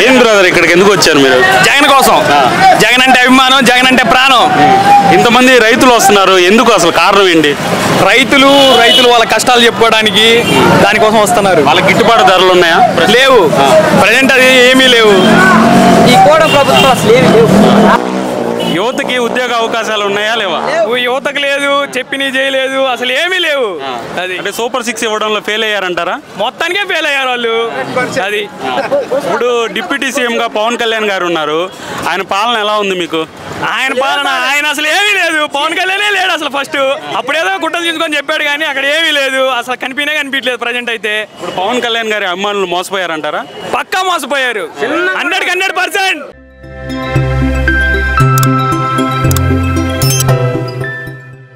ఏం బ్రదర్ ఇక్కడికి ఎందుకు వచ్చారు మీరు? జగన్ కోసం. జగన్ అంటే అభిమానం, జగన్ అంటే ప్రాణం. ఇంతమంది రైతులు వస్తున్నారు, ఎందుకు అసలు కారణం ఏంటి? రైతులు వాళ్ళ కష్టాలు చెప్పుకోవడానికి దానికోసం వస్తున్నారు. వాళ్ళకి గిట్టుబాటు ధరలు ఉన్నాయా? లేవు, ప్రజెంట్ అది ఏమీ లేవు. ఈ కూడా ప్రభుత్వం అసలు ఏమీ లేవు. యువతకి ఉద్యోగ అవకాశాలు ఉన్నాయా లేవా? యువతకు లేదు, చెప్పిని చేయలేదు, అసలు ఏమీ లేవు. అది అంటే సూపర్ 6 ఇవ్వడంలో ఫెయిల్ అయ్యారంటారా? మొత్తానికే ఫెయిల్ అయ్యారు వాళ్ళు. అది ఇప్పుడు డిప్యూటీ సీఎం గా పవన్ కళ్యాణ్ గారు ఉన్నారు, ఆయన పాలన ఎలా ఉంది మీకు? ఆయన పాలన, ఆయన అసలు ఏమీ లేదు. పవన్ కళ్యాణే లేడు అసలు. ఫస్ట్ అప్పుడేదో గుట్టలు తీసుకొని చెప్పాడు కానీ అక్కడ ఏమీ లేదు, అసలు కనిపించలేదు ప్రజెంట్ అయితే. ఇప్పుడు పవన్ కళ్యాణ్ గారి అభిమానులు మోసపోయారంటారా? పక్కా మోసపోయారు, 100%